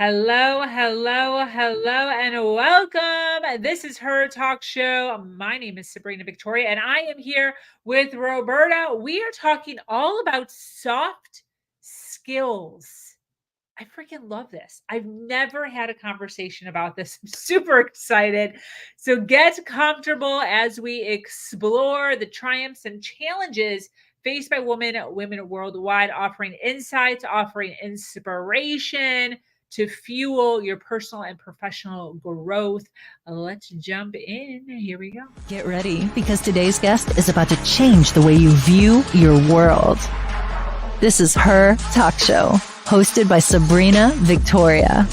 Hello, hello, hello, and welcome. This is Her Talk Show. My name is Sabrina Victoria, and I am here with Roberta. We are talking all about soft skills. I freaking love this. I've never had a conversation about this. I'm super excited. So get comfortable as we explore the triumphs and challenges faced by women worldwide, offering insights, offering inspiration to fuel your personal and professional growth. Let's jump in. Here we go. Get ready, because today's guest is about to change the way you view your world. This is Her Talk Show, hosted by Sabrina Victoria.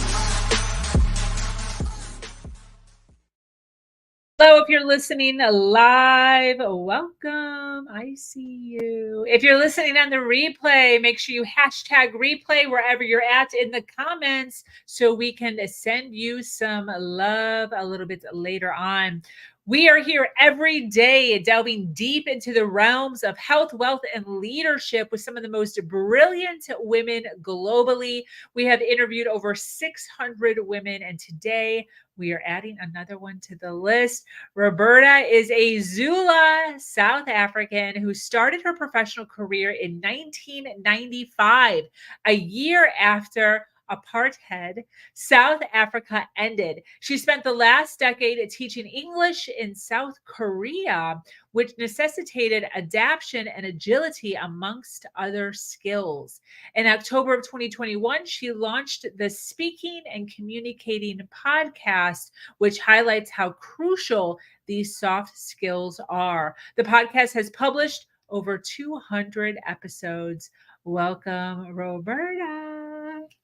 Hello, if you're listening live, welcome. I see you. If you're listening on the replay, make sure you hashtag replay wherever you're at in the comments so we can send you some love a little bit later on. We are here every day delving deep into the realms of health, wealth, and leadership with some of the most brilliant women globally. We have interviewed over 600 women, and today we are adding another one to the list. Roberta is a Zulu South African who started her professional career in 1995, a year after apartheid South Africa ended. She spent the last decade teaching English in South Korea, which necessitated adaptation and agility amongst other skills. In October of 2021, she launched the Speaking and Communicating podcast, which highlights how crucial these soft skills are. The podcast has published over 200 episodes. Welcome, Roberta.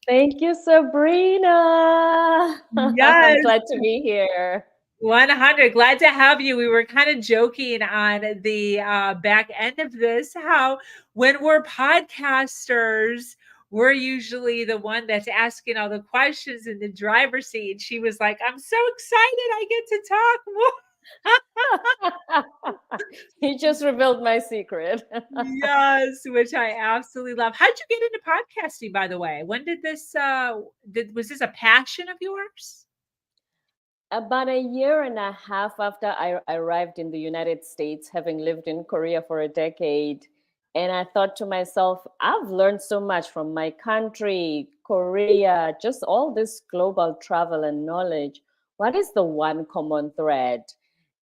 Thank you, Sabrina. Yes. I'm glad to be here. 100. Glad to have you. We were kind of joking on the back end of this, how when we're podcasters, we're usually the one that's asking all the questions in the driver's seat. She was like, I'm so excited I get to talk more. You just revealed my secret. Yes, which I absolutely love. How'd you get into podcasting, by the way? When did this was this a passion of yours? About a year and a half after I arrived in the United States, having lived in Korea for a decade, and I thought to myself, I've learned so much from my country, Korea, just all this global travel and knowledge. What is the one common thread?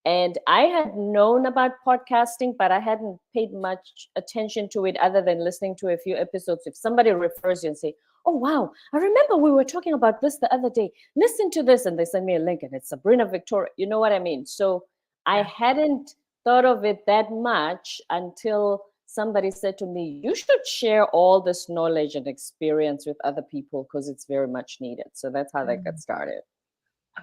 And I had known about podcasting, but I hadn't paid much attention to it other than listening to a few episodes. If somebody refers you and say, oh, wow, I remember we were talking about this the other day. Listen to this. And they send me a link and it's Sabrina Victoria. You know what I mean? So I hadn't thought of it that much until somebody said to me, you should share all this knowledge and experience with other people because it's very much needed. So that's how that got started.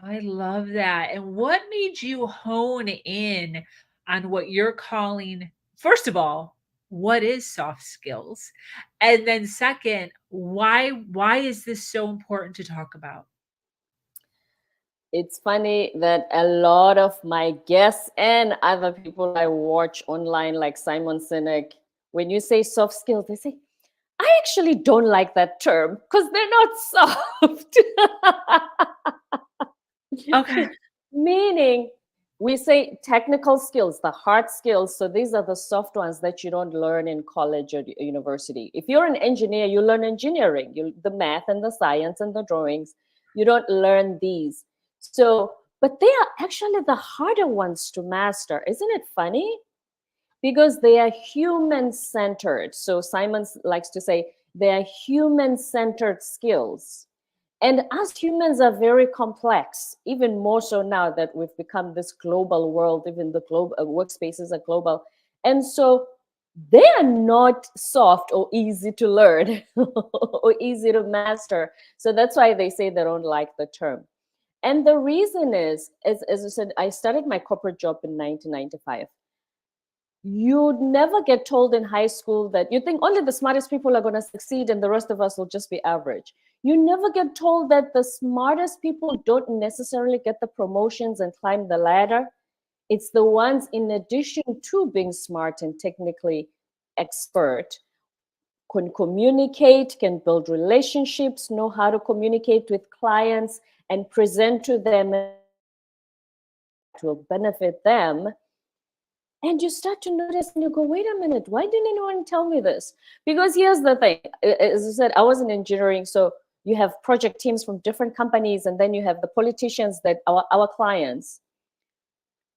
I love that. And what made you hone in on what you're calling, first of all, what is soft skills? And then second, why is this so important to talk about? It's funny that a lot of my guests and other people I watch online, like Simon Sinek, when you say soft skills, they say, I actually don't like that term because they're not soft. Okay. Meaning, we say technical skills, the hard skills. So these are the soft ones that you don't learn in college or university. If you're an engineer, you learn engineering, the math and the science and the drawings. You don't learn these. So, but they are actually the harder ones to master. Isn't it funny? Because they are human-centered. So Simon likes to say they are human-centered skills. And us humans are very complex, even more so now that we've become this global world, even the global workspaces are global. And so they are not soft or easy to learn or easy to master. So that's why they say they don't like the term. And the reason is, as I said, I started my corporate job in 1995. You'd never get told in high school that you think only the smartest people are going to succeed and the rest of us will just be average. You never get told that the smartest people don't necessarily get the promotions and climb the ladder. It's the ones, in addition to being smart and technically expert, can communicate, can build relationships, know how to communicate with clients and present to them to will benefit them. And you start to notice and you go, wait a minute, why didn't anyone tell me this? Because here's the thing, as I said, I was in engineering, so you have project teams from different companies, and then you have the politicians that are our clients.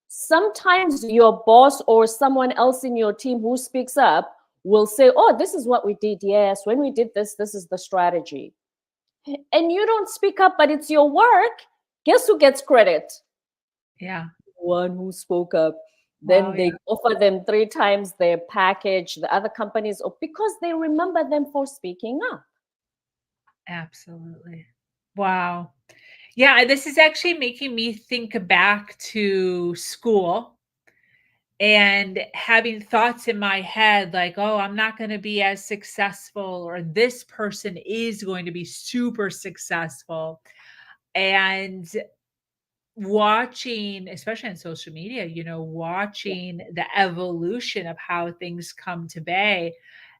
Sometimes your boss or someone else in your team who speaks up will say, oh, this is what we did. Yes, when we did this, this is the strategy. And you don't speak up, but it's your work. Guess who gets credit? Yeah. One who spoke up. Then they offer them 3 times their package, the other companies, because they remember them for speaking up. Absolutely. Wow. Yeah, this is actually making me think back to school and having thoughts in my head like, oh, I'm not going to be as successful, or this person is going to be super successful. And watching, especially on social media, watching the evolution of how things come to be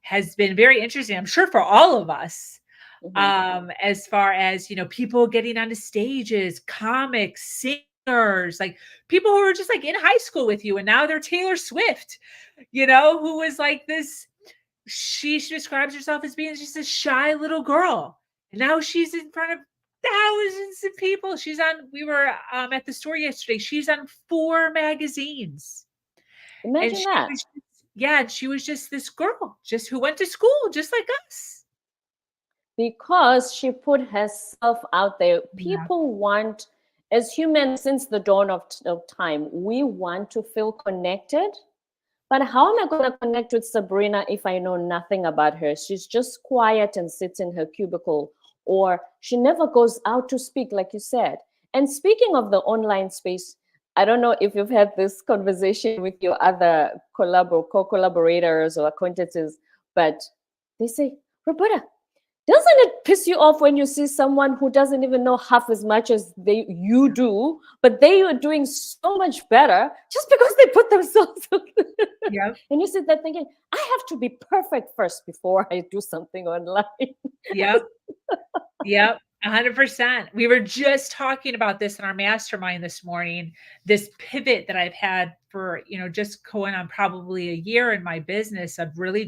has been very interesting. I'm sure for all of us, as far as, people getting onto stages, comics, singers, like people who were just like in high school with you, and now they're Taylor Swift, who was like this, she describes herself as being just a shy little girl. And now she's in front of thousands of people. We were at the store yesterday. She's on 4 magazines. Imagine that. And she was just this girl, just who went to school, just like us. Because she put herself out there. People want, as humans, since the dawn of time, we want to feel connected. But how am I going to connect with Sabrina if I know nothing about her? She's just quiet and sits in her cubicle, or she never goes out to speak, like you said. And speaking of the online space, I don't know if you've had this conversation with your other co-collaborators or acquaintances, but they say, Roberta, doesn't it piss you off when you see someone who doesn't even know half as much as you do, but they are doing so much better just because they put themselves out there? Yep. And you sit there thinking, I have to be perfect first before I do something online. Yep. Yep. 100%. We were just talking about this in our mastermind this morning, this pivot that I've had for, just going on probably a year in my business of really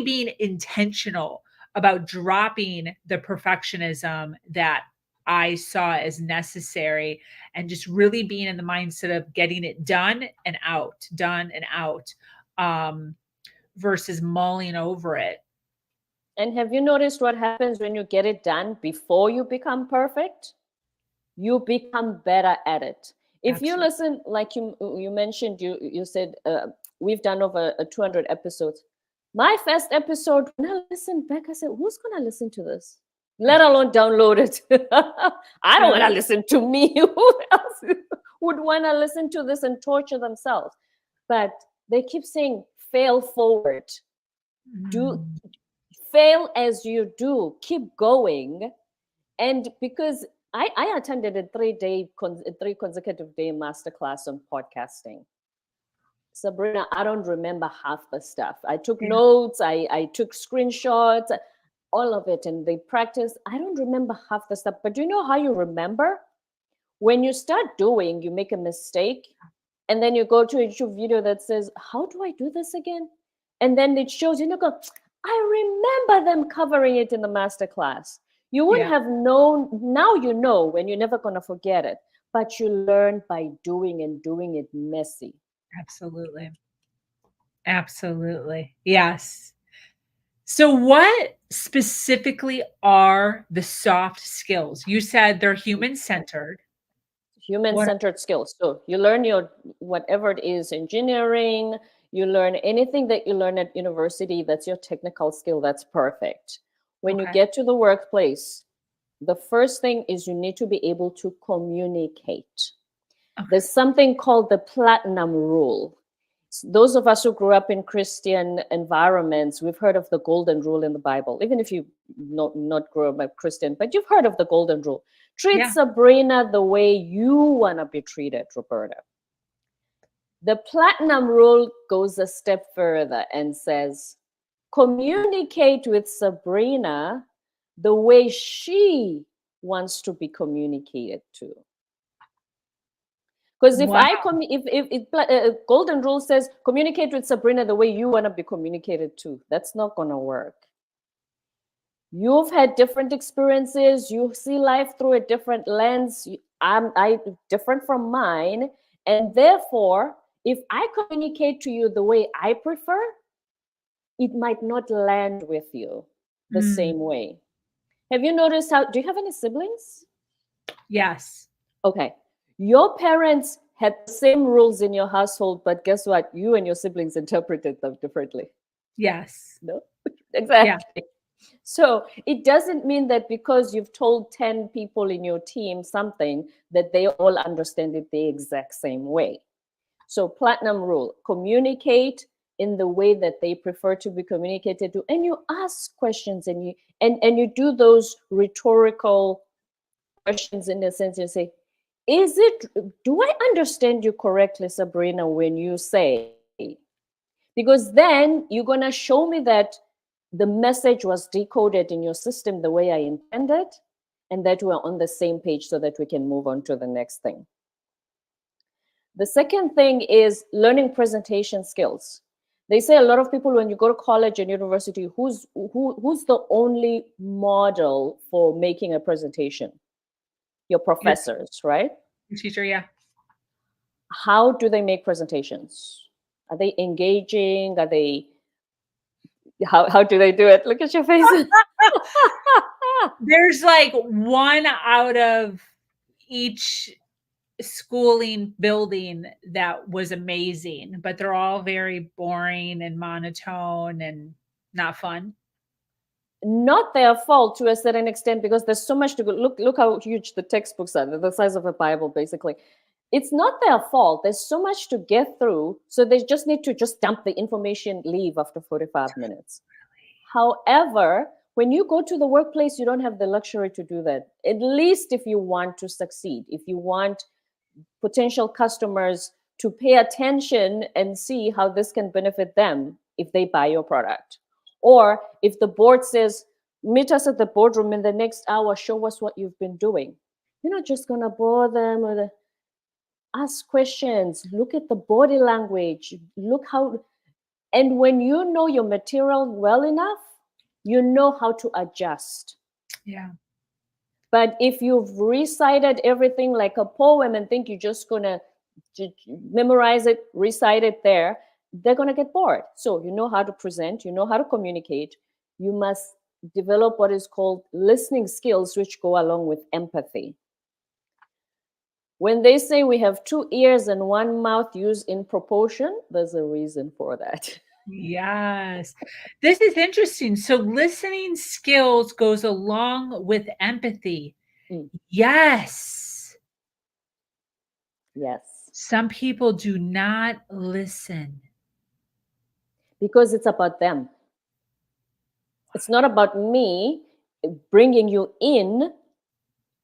being intentional about dropping the perfectionism that I saw as necessary, and just really being in the mindset of getting it done and out, versus mulling over it. And have you noticed what happens when you get it done before you become perfect? You become better at it. If Absolutely. You listen, like you mentioned, you said we've done over 200 episodes. My first episode, when I listened back, I said, who's going to listen to this? Let alone download it. I don't want to listen to me. Who else would want to listen to this and torture themselves? But they keep saying, fail forward. Fail as you do. Keep going. And because I attended a 3 consecutive day masterclass on podcasting. Sabrina, I don't remember half the stuff. I took notes, I took screenshots, all of it, and they practiced. I don't remember half the stuff. But do you know how you remember? When you start doing, you make a mistake, and then you go to a YouTube video that says, how do I do this again? And then it shows, go, I remember them covering it in the masterclass. You wouldn't have known. Now you know, when you're never going to forget it. But you learn by doing, and doing it messy. Absolutely. Absolutely. Yes. So what specifically are the soft skills? You said they're human-centered. Human-centered skills. So you learn your, whatever it is, engineering, you learn anything that you learn at university, that's your technical skill, that's perfect. When you get to the workplace, the first thing is you need to be able to communicate. There's something called the platinum rule. Those of us who grew up in Christian environments, we've heard of the golden rule in the Bible, even if you not grow up Christian, but you've heard of the golden rule. Treat Sabrina the way you want to be treated, Roberta. The platinum rule goes a step further and says, Communicate with Sabrina the way she wants to be communicated to. Because if golden rule says communicate with Sabrina the way you want to be communicated to, that's not going to work. You've had different experiences. You see life through a different lens. I different from mine, and therefore, if I communicate to you the way I prefer, it might not land with you the same way. Have you noticed how? Do you have any siblings? Yes. Okay. Your parents had the same rules in your household, but guess what? You and your siblings interpreted them differently. Yes. No? Exactly. Yeah. So it doesn't mean that because you've told 10 people in your team something, that they all understand it the exact same way. So platinum rule, communicate in the way that they prefer to be communicated to. And you ask questions and you do those rhetorical questions in the sense you say, do I understand you correctly, Sabrina, when you say? Because then you're going to show me that the message was decoded in your system the way I intended, and that we're on the same page so that we can move on to the next thing. The second thing is learning presentation skills. They say a lot of people, when you go to college and university, who's the only model for making a presentation? Your professors, right? Teacher, yeah. How do they make presentations? Are they engaging? Are they, how do they do it? Look at your face. There's like one out of each schooling building that was amazing, but they're all very boring and monotone and not fun. Not their fault to a certain extent, because there's so much to go. Look how huge the textbooks are, the size of a Bible, basically. It's not their fault. There's so much to get through. So they just need to just dump the information, leave after 45 minutes. However, when you go to the workplace, you don't have the luxury to do that. At least if you want to succeed, if you want potential customers to pay attention and see how this can benefit them if they buy your product. Or if the board says, meet us at the boardroom in the next hour, show us what you've been doing. You're not just going to bore them or ask questions, look at the body language, look how, and when you know your material well enough, you know how to adjust. Yeah. But if you've recited everything like a poem and think you're just going to memorize it, recite it there, they're going to get bored. So you know how to present, you know how to communicate. You must develop what is called listening skills, which go along with empathy. When they say we have 2 ears and 1 mouth used in proportion, there's a reason for that. Yes. This is interesting. So listening skills goes along with empathy. Yes. Yes. Some people do not listen. Because it's about them. It's not about me bringing you in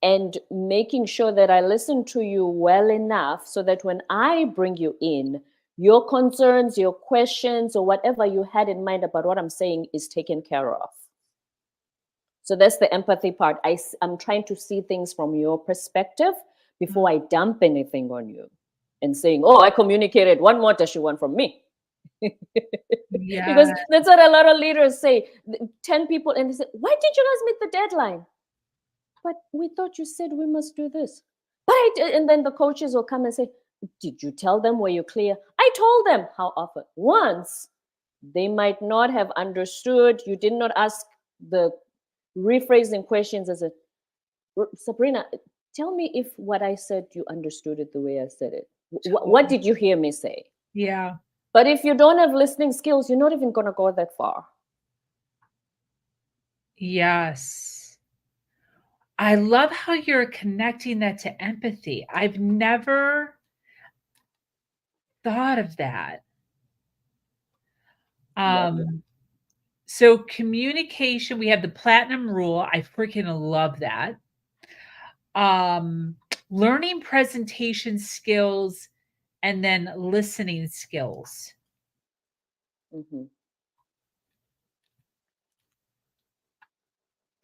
and making sure that I listen to you well enough so that when I bring you in, your concerns, your questions, or whatever you had in mind about what I'm saying is taken care of. So that's the empathy part. I'm trying to see things from your perspective before I dump anything on you and saying, oh, I communicated. What more does she want from me? Yeah. Because that's what a lot of leaders say. 10 people, and they say, why did you guys meet the deadline? But we thought you said we must do this. And then the coaches will come and say, did you tell them? Were you clear? I told them. How often? Once. They might not have understood. You did not ask the rephrasing questions as a, Sabrina, tell me if what I said, you understood it the way I said it. What did you hear me say? Yeah. But if you don't have listening skills, you're not even going to go that far. Yes. I love how you're connecting that to empathy. I've never thought of that. So communication, we have the platinum rule. I freaking love that. Learning presentation skills and then listening skills.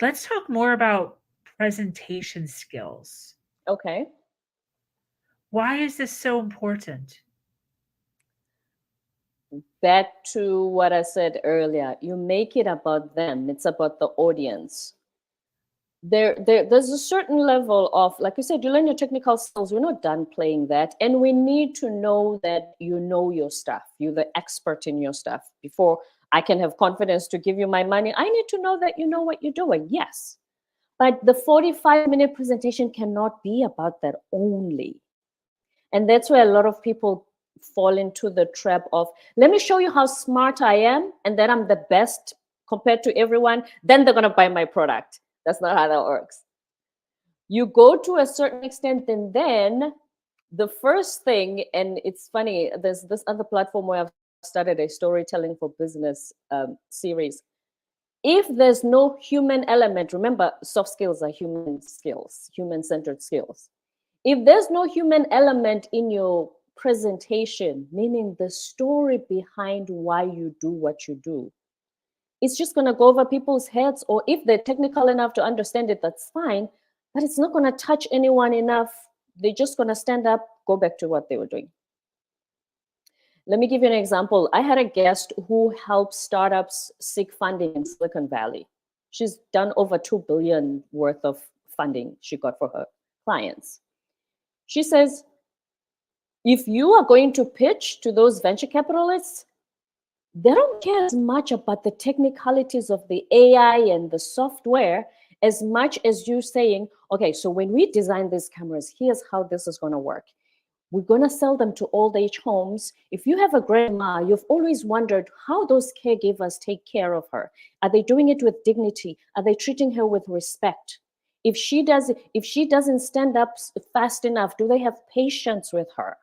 let's talk more about presentation skills. Okay. Why is this so important? Back to what I said earlier, you make it about them. It's about the audience. There's a certain level of, like you said, you learn your technical skills. We're not done playing that. And we need to know that you know your stuff. You're the expert in your stuff. Before I can have confidence to give you my money, I need to know that you know what you're doing. Yes. But the 45-minute presentation cannot be about that only. And that's where a lot of people fall into the trap of, let me show you how smart I am and that I'm the best compared to everyone. Then they're going to buy my product. That's not how that works. You go to a certain extent, and then the first thing, and it's funny, there's this other platform where I've started a storytelling for business series. If there's no human element, remember, soft skills are human skills, human-centered skills. If there's no human element in your presentation, meaning the story behind why you do what you do, it's just going to go over people's heads, or if they're technical enough to understand it, that's fine, but it's not going to touch anyone enough. They're just going to stand up, go back to what they were doing. Let me give you an example. I had a guest who helped startups seek funding in Silicon Valley. She's done over $2 billion worth of funding she got for her clients. She says, if you are going to pitch to those venture capitalists, they don't care as much about the technicalities of the AI and the software as much as you saying, okay, so when we design these cameras, here's how this is going to work. We're going to sell them to old age homes. If you have a grandma, you've always wondered how those caregivers take care of her. Are they doing it with dignity? Are they treating her with respect? If she doesn't stand up fast enough, do they have patience with her?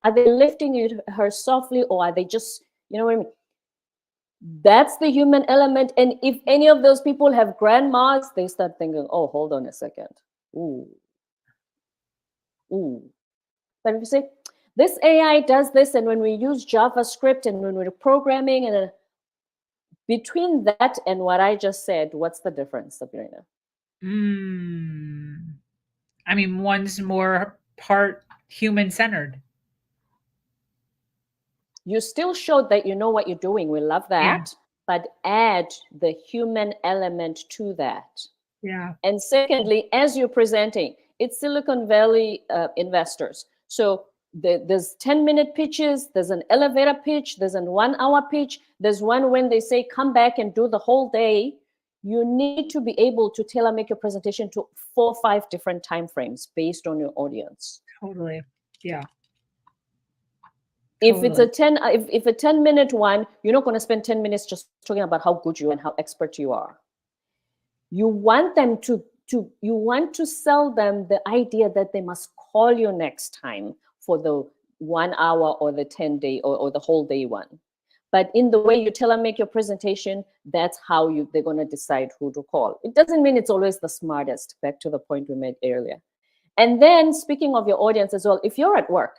Are they lifting her softly, or are they just, you know what I mean? That's the human element. And if any of those people have grandmas, they start thinking, oh, hold on a second. Ooh. But if you say, this AI does this, and when we use JavaScript and when we're programming, and between that and what I just said, what's the difference, Sabrina? I mean, one's more part human-centered. You still showed that you know what you're doing. We love that. Yeah. But add the human element to that. Yeah. And secondly, as you're presenting, it's Silicon Valley investors. So there's 10-minute pitches, there's an elevator pitch, there's a 1-hour pitch, there's one when they say, come back and do the whole day. You need to be able to tailor make your presentation to 4 or 5 different time frames based on your audience. Totally. Yeah. If it's a 10-minute one, you're not going to spend 10 minutes just talking about how good you are and how expert you are. You want them you want to sell them the idea that they must call you next time for the 1 hour or the 10-day or the whole day one. But in the way you tailor make your presentation, that's how they're going to decide who to call. It doesn't mean it's always the smartest, back to the point we made earlier. And then speaking of your audience as well, if you're at work,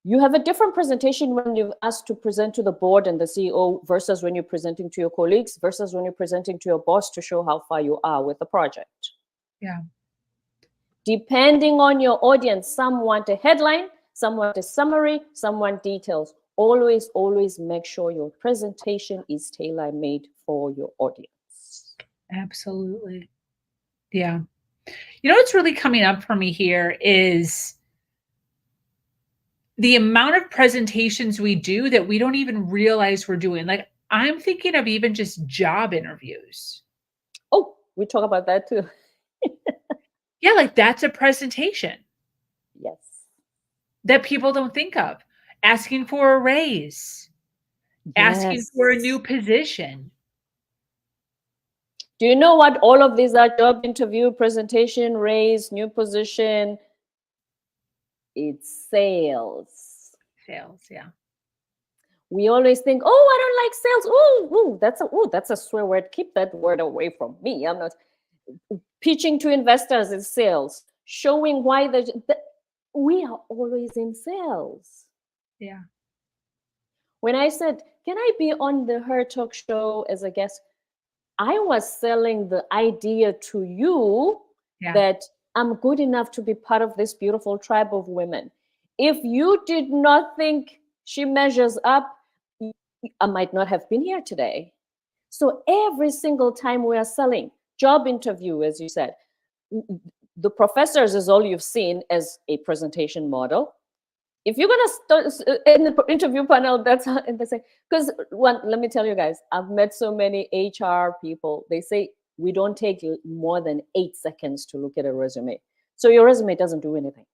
you have a different presentation when you're asked to present to the board and the CEO versus when you're presenting to your colleagues versus when you're presenting to your boss to show how far you are with the project. Yeah. Depending on your audience, some want a headline, some want a summary, some want details. Always, always make sure your presentation is tailor-made for your audience. Absolutely. Yeah. You know what's really coming up for me here is the amount of presentations we do that we don't even realize we're doing. Like, I'm thinking of even just job interviews. Oh, we talk about that too. Yeah, like that's a presentation. Yes. That people don't think of. Asking for a raise. Yes. Asking for a new position. Do you know what all of these are? Job interview, presentation, raise, new position. It's sales. Sales, yeah. We always think, oh, I don't like sales. That's a swear word. Keep that word away from me. I'm not. Pitching to investors is sales. Showing why we are always in sales. Yeah. When I said, can I be on the Her Talk show as a guest? I was selling the idea to you that I'm good enough to be part of this beautiful tribe of women. If you did not think she measures up, I might not have been here today. So every single time we are selling, job interview, as you said, the professors is all you've seen as a presentation model. If you're gonna start in the interview panel, that's how they say. Because let me tell you guys, I've met so many HR people. They say we don't take more than 8 seconds to look at a resume. So your resume doesn't do anything.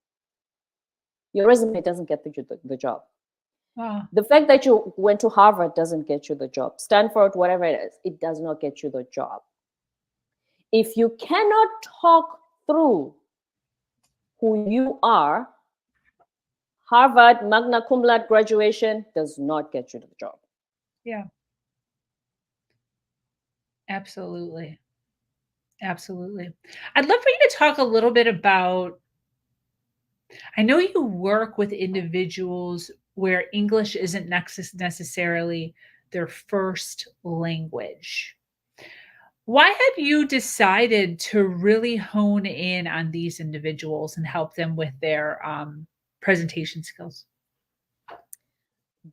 Your resume doesn't get you the job. Wow. The fact that you went to Harvard doesn't get you the job. Stanford, whatever it is, it does not get you the job. If you cannot talk through who you are, Harvard, magna cum laude graduation does not get you the job. Yeah. Absolutely. Absolutely. I'd love for you to talk a little bit about, I know you work with individuals where English isn't necessarily their first language. Why have you decided to really hone in on these individuals and help them with their presentation skills?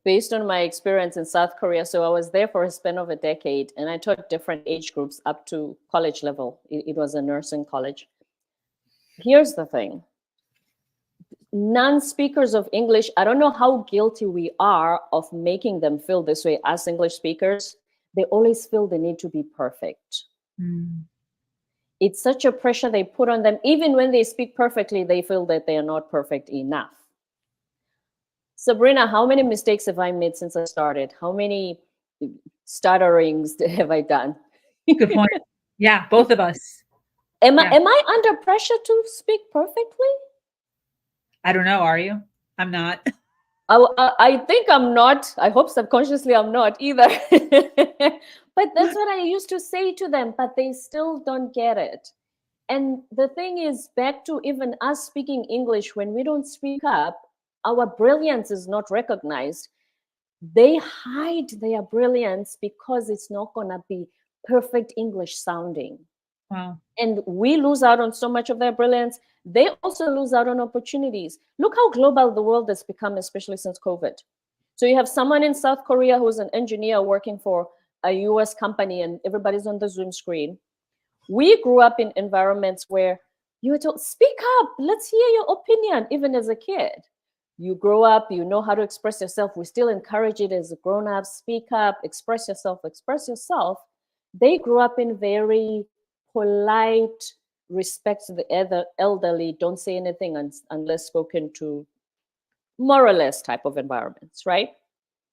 Based on my experience in South Korea, so I was there for a span of a decade, and I taught different age groups up to college level. It was a nursing college. Here's the thing. Non-speakers of English, I don't know how guilty we are of making them feel this way as English speakers. They always feel the need to be perfect. It's such a pressure they put on them. Even when they speak perfectly, they feel that they are not perfect enough. Sabrina, how many mistakes have I made since I started? How many stutterings have I done? Good point. Yeah, both of us. Am I under pressure to speak perfectly? I don't know. Are you? I'm not. I think I'm not. I hope subconsciously I'm not either. But that's what I used to say to them, but they still don't get it. And the thing is, back to even us speaking English, when we don't speak up, our brilliance is not recognized. They hide their brilliance because it's not going to be perfect English sounding. Wow. And we lose out on so much of their brilliance. They also lose out on opportunities. Look how global the world has become, especially since COVID. So you have someone in South Korea who's an engineer working for a US company, and everybody's on the Zoom screen. We grew up in environments where you were told, speak up, let's hear your opinion, even as a kid. You grow up, you know how to express yourself. We still encourage it as a grown-up, speak up, express yourself, express yourself. They grew up in very polite, respect to the elderly, don't say anything unless spoken to, more or less type of environments, right?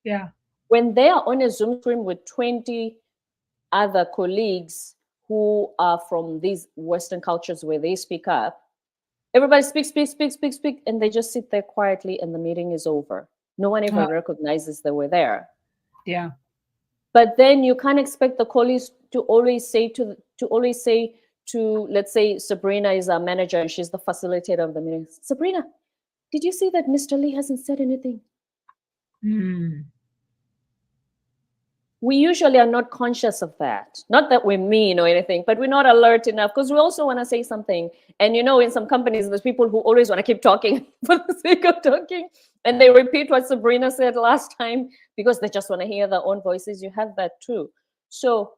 Yeah. When they are on a Zoom screen with 20 other colleagues who are from these Western cultures where they speak up, everybody speaks, and they just sit there quietly and the meeting is over. No one even recognizes they were there. Yeah. But then you can't expect the colleagues to always say to, let's say Sabrina is our manager and she's the facilitator of the meeting. Sabrina, did you see that Mr. Lee hasn't said anything? We usually are not conscious of that. Not that we're mean or anything, but we're not alert enough because we also want to say something. And in some companies, there's people who always want to keep talking for the sake of talking. And they repeat what Sabrina said last time because they just want to hear their own voices. You have that too. So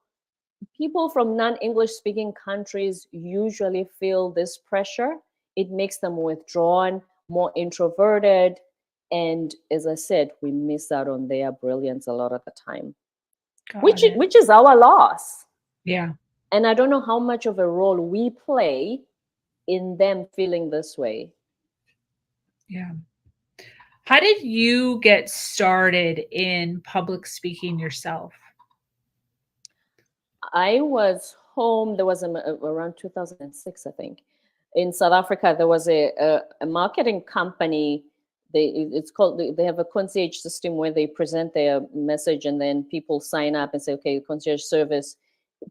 people from non-English speaking countries usually feel this pressure. It makes them withdrawn, more introverted. And as I said, we miss out on their brilliance a lot of the time. Which is our loss. Yeah. And I don't know how much of a role we play in them feeling this way. Yeah. How did you get started in public speaking yourself? I was home. There was around 2006, I think. In South Africa, there was a marketing company. They have a concierge system where they present their message and then people sign up and say, okay, concierge service,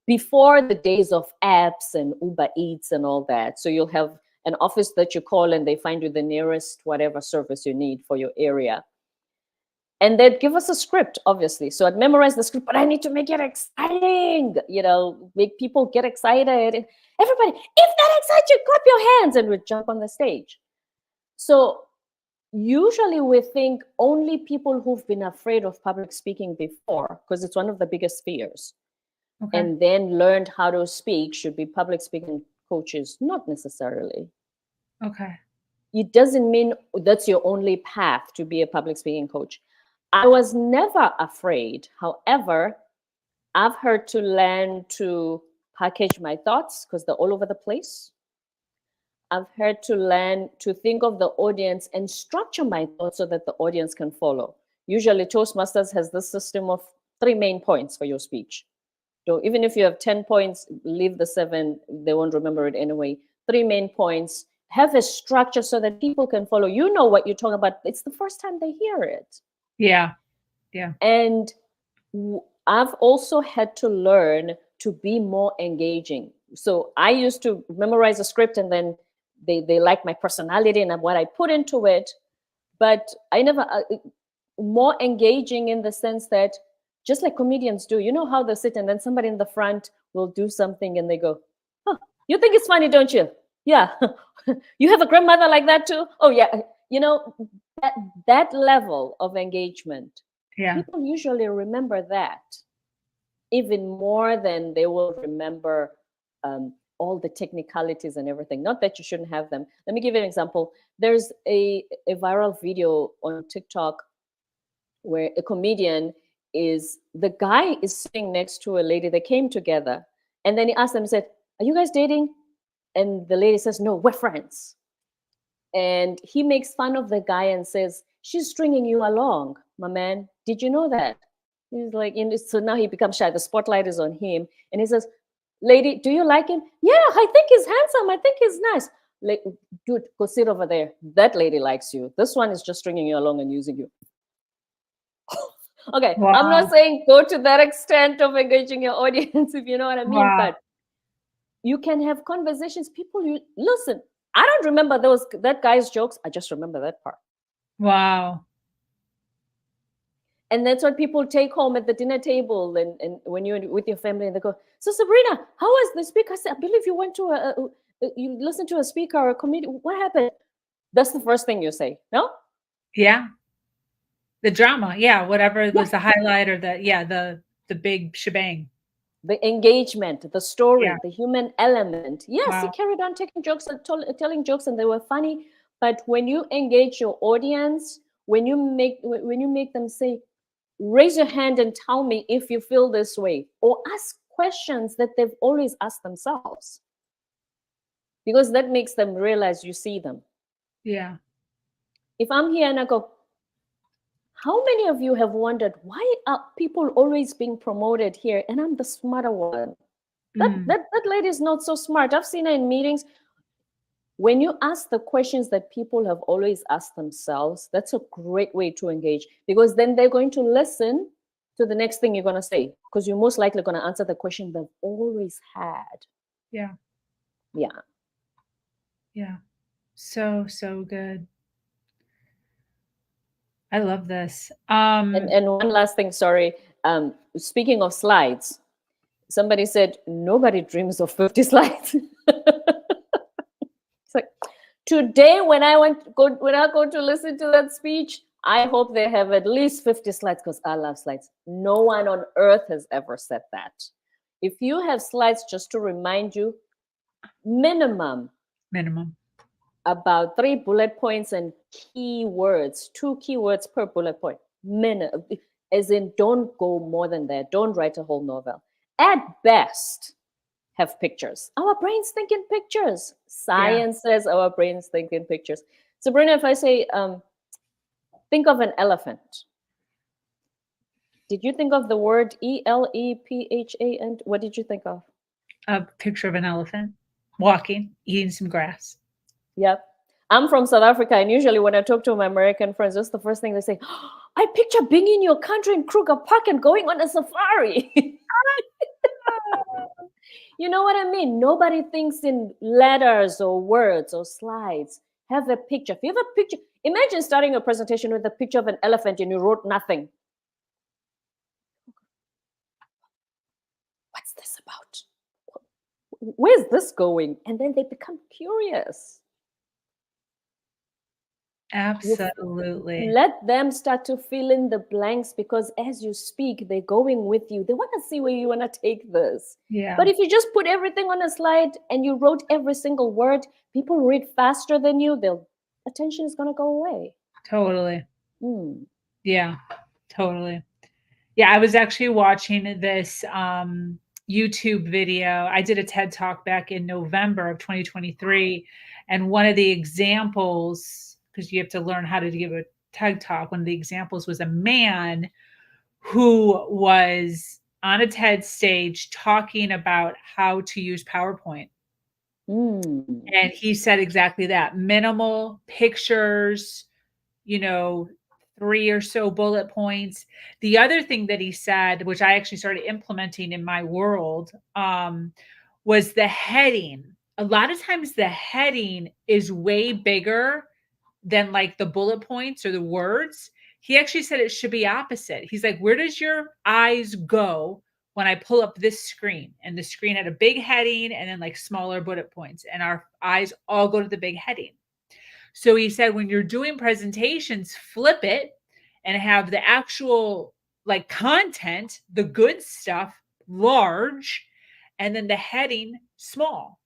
before the days of apps and Uber Eats and all that. So you'll have an office that you call and they find you the nearest whatever service you need for your area. And they'd give us a script, obviously. So I'd memorize the script, but I need to make it exciting, make people get excited. Everybody, if that excites you, clap your hands, and we'd jump on the stage. So usually we think only people who've been afraid of public speaking before, because it's one of the biggest fears, and then learned how to speak should be public speaking coaches. Not necessarily. Okay. It doesn't mean that's your only path to be a public speaking coach. I was never afraid. However, I've had to learn to package my thoughts because they're all over the place. I've had to learn to think of the audience and structure my thoughts so that the audience can follow. Usually Toastmasters has this system of 3 main points for your speech. So even if you have 10 points, leave the 7, they won't remember it anyway. 3 main points, have a structure so that people can follow. You know what you're talking about. It's the first time they hear it. Yeah. Yeah. And I've also had to learn to be more engaging. So I used to memorize a script and then they like my personality and what I put into it. But I never, more engaging in the sense that just like comedians do, you know how they sit and then somebody in the front will do something and they go, oh, you think it's funny, don't you? Yeah. You have a grandmother like that too? Oh yeah. That level of engagement. Yeah. People usually remember that even more than they will remember all the technicalities and everything. Not that you shouldn't have them. Let me give you an example. There's a viral video on TikTok where a comedian the guy is sitting next to a lady. They came together and then he asked them, he said, are you guys dating? And the lady says, no, we're friends. And he makes fun of the guy and says, she's stringing you along, my man. Did you know that? He's like, so now he becomes shy. The spotlight is on him. And he says, lady, do you like him? Yeah, I think he's handsome. I think he's nice. Like, dude, go sit over there. That lady likes you. This one is just stringing you along and using you. Okay, wow. I'm not saying go to that extent of engaging your audience, if you know what I mean. Wow. But you can have conversations. People, listen. I don't remember that guy's jokes. I just remember that part. Wow. And that's what people take home at the dinner table and when you're with your family and they go, so Sabrina, how was the speaker? I believe you went to you listened to a speaker or a comedian. What happened? That's the first thing you say, no? Yeah. The drama. Yeah. Whatever was the highlight or the big shebang. The engagement, the story, the human element. Yes, wow. He carried on taking jokes and telling jokes and they were funny. But when you engage your audience, when you make them say, raise your hand and tell me if you feel this way, or ask questions that they've always asked themselves, because that makes them realize you see them. Yeah. If I'm here and I go, how many of you have wondered why are people always being promoted here and I'm the smarter one? That lady is not so smart. I've seen her in meetings. When you ask the questions that people have always asked themselves, that's a great way to engage, because then they're going to listen to the next thing you're going to say, because you're most likely going to answer the question they've always had. Yeah. Yeah. Yeah. So good. I love this. And one last thing, sorry. Speaking of slides, somebody said, nobody dreams of 50 slides. It's like, today when I go to listen to that speech, I hope they have at least 50 slides because I love slides. No one on earth has ever said that. If you have slides just to remind you, minimum. About 3 bullet points and keywords, 2 keywords per bullet point. As in, don't go more than that. Don't write a whole novel. At best, have pictures. Our brains think in pictures. Science says our brains think in pictures. Sabrina, if I say, think of an elephant. Did you think of the word ELEPHA? And what did you think of? A picture of an elephant walking, eating some grass. Yep. I'm from South Africa, and usually when I talk to my American friends, that's the first thing they say. Oh, I picture being in your country in Kruger Park and going on a safari. You know what I mean? Nobody thinks in letters or words or slides. Have a picture. If you have a picture, Imagine starting a presentation with a picture of an elephant and you wrote nothing. What's this about? Where's this going? And then they become curious. Absolutely. Let them start to fill in the blanks, because as you speak, they're going with you. They want to see where you want to take this. Yeah. But if you just put everything on a slide and you wrote every single word, people read faster than you, their attention is going to go away. Totally. Mm. Yeah, totally. Yeah, I was actually watching this YouTube video. I did a TED Talk back in November of 2023. And one of the examples, because you have to learn how to give a TED Talk, one of the examples was a man who was on a TED stage talking about how to use PowerPoint. And he said exactly that: minimal pictures, 3 or so bullet points. The other thing that he said, which I actually started implementing in my world, was the heading. A lot of times the heading is way bigger than like the bullet points or the words. He actually said it should be opposite. He's like, where does your eyes go when I pull up this screen? And the screen had a big heading and then like smaller bullet points, and our eyes all go to the big heading. So he said, when you're doing presentations, flip it and have the actual like content, the good stuff, large, and then the heading small.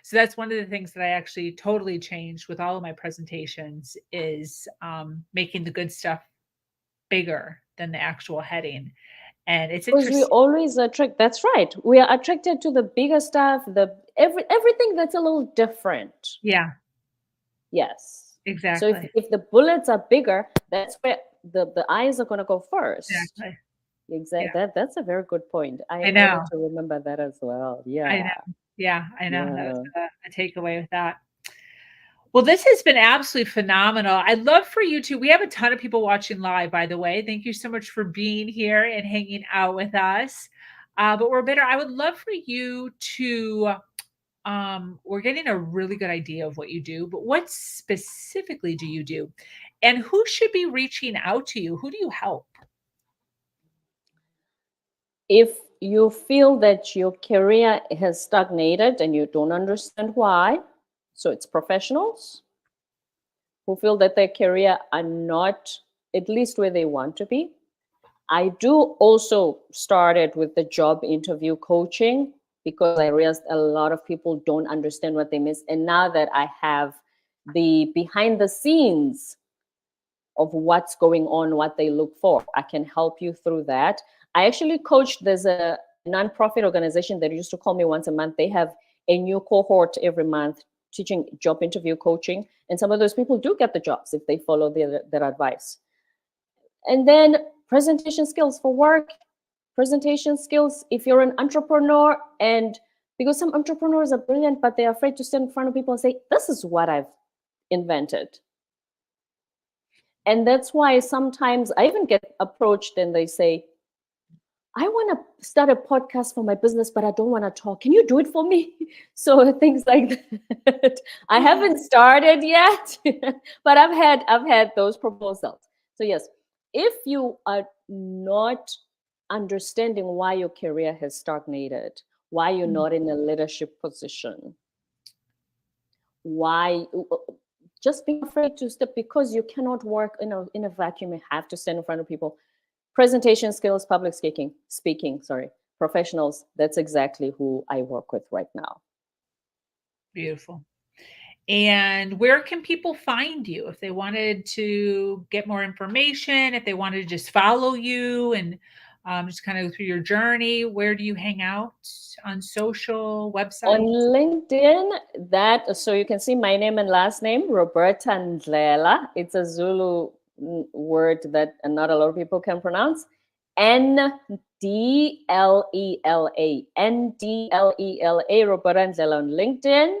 So that's one of the things that I actually totally changed with all of my presentations, is making the good stuff bigger than the actual heading. And it's because interesting. we always attract. That's right. We are attracted to the bigger stuff, everything that's a little different. Yeah. Yes. Exactly. So if the bullets are bigger, that's where the eyes are going to go first. Exactly. Exactly. Yeah. That's a very good point. I know. need to remember that as well. Yeah. I know. Yeah, I know. Yeah. That was a takeaway with that. Well, this has been absolutely phenomenal. I'd love for you to, we have a ton of people watching live, by the way. Thank you so much for being here and hanging out with us. But Roberta, I would love for you to, we're getting a really good idea of what you do, but what specifically do you do? And who should be reaching out to you? Who do you help? If you feel that your career has stagnated and you don't understand why, so it's professionals who feel that their career are not at least where they want to be. I do also started with the job interview coaching, because I realized a lot of people don't understand what they miss. And now that I have the behind the scenes of what's going on, what they look for, I can help you through that. I actually coached, there's a nonprofit organization that used to call me once a month. They have a new cohort every month teaching job interview coaching. And some of those people do get the jobs if they follow their advice. And then presentation skills for work, presentation skills if you're an entrepreneur. And because some entrepreneurs are brilliant, but they're afraid to stand in front of people and say, this is what I've invented. And that's why sometimes I even get approached and they say, I want to start a podcast for my business, but I don't want to talk. Can you do it for me? So things like that. I haven't started yet, but I've had those proposals. So yes, if you are not understanding why your career has stagnated, why you're not in a leadership position, why just being afraid to step, because you cannot work in a vacuum. You have to stand in front of people. Presentation skills, public speaking, professionals. That's exactly who I work with right now. Beautiful. And where can people find you if they wanted to get more information, if they wanted to just follow you and just kind of through your journey? Where do you hang out on social, websites? On LinkedIn, so you can see my name and last name, Roberta Ndlela. It's a Zulu word that not a lot of people can pronounce. Ndlela, Ndlela, Roberta Ndlela on LinkedIn.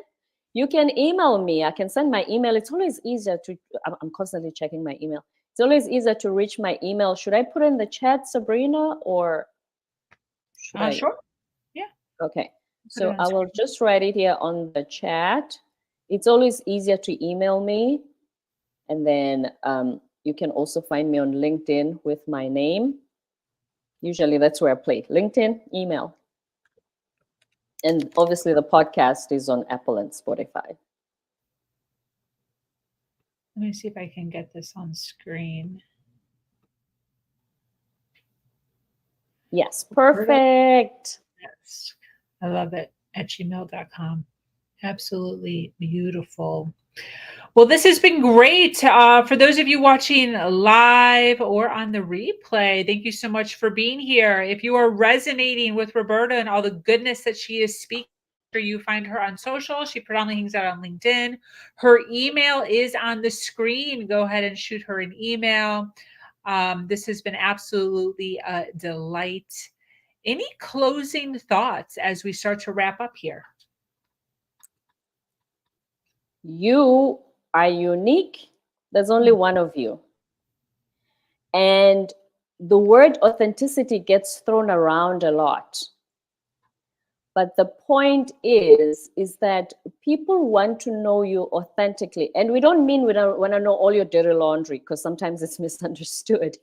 You can email me. I can send my email. It's always easier to, I'm constantly checking my email. It's always easier to reach my email. Should I put in the chat, Sabrina, or should I? Sure. Yeah. Okay. So I will just write it here on the chat. It's always easier to email me. And then you can also find me on LinkedIn with my name. Usually that's where I play. LinkedIn, email. And obviously the podcast is on Apple and Spotify. Let me see if I can get this on screen. Yes, perfect. Yes, I love it. At gmail.com. Absolutely beautiful. Well, this has been great. For those of you watching live or on the replay, thank you so much for being here. If you are resonating with Roberta and all the goodness that she is speaking, you find her on social. She predominantly hangs out on LinkedIn. Her email is on the screen. Go ahead and shoot her an email. This has been absolutely a delight. Any closing thoughts as we start to wrap up here? You are unique. There's only one of you. And the word authenticity gets thrown around a lot. But the point is that people want to know you authentically. And we don't mean we want to know all your dirty laundry, because sometimes it's misunderstood.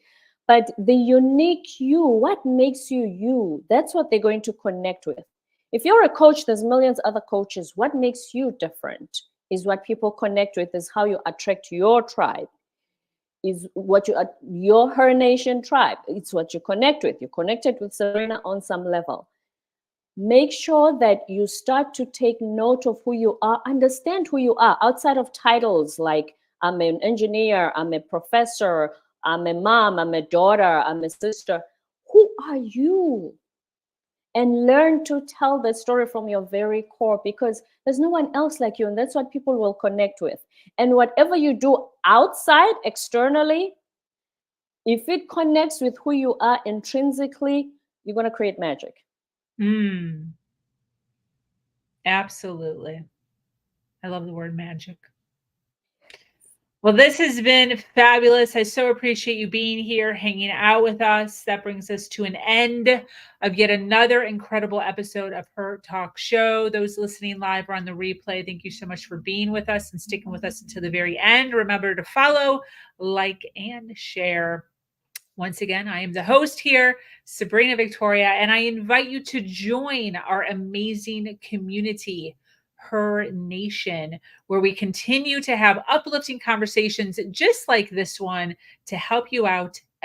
But the unique you, what makes you you, that's what they're going to connect with. If you're a coach, there's millions of other coaches. What makes you different is what people connect with, is how you attract your tribe, is what her nation tribe. It's what you connect with. You're connected with Sabrina on some level. Make sure that you start to take note of who you are, understand who you are outside of titles like I'm an engineer, I'm a professor, I'm a mom, I'm a daughter, I'm a sister. Who are you? And learn to tell the story from your very core, because there's no one else like you, and that's what people will connect with. And whatever you do outside, externally, if it connects with who you are intrinsically, you're going to create magic. Absolutely. I love the word magic. Well, this has been fabulous. I so appreciate you being here, hanging out with us. That brings us to an end of yet another incredible episode of Her Talk Show. Those listening live or on the replay, thank you so much for being with us and sticking with us until the very end. Remember to follow, like, and share. Once again, I am the host here, Sabrina Victoria, and I invite you to join our amazing community, Her Nation, where we continue to have uplifting conversations just like this one to help you out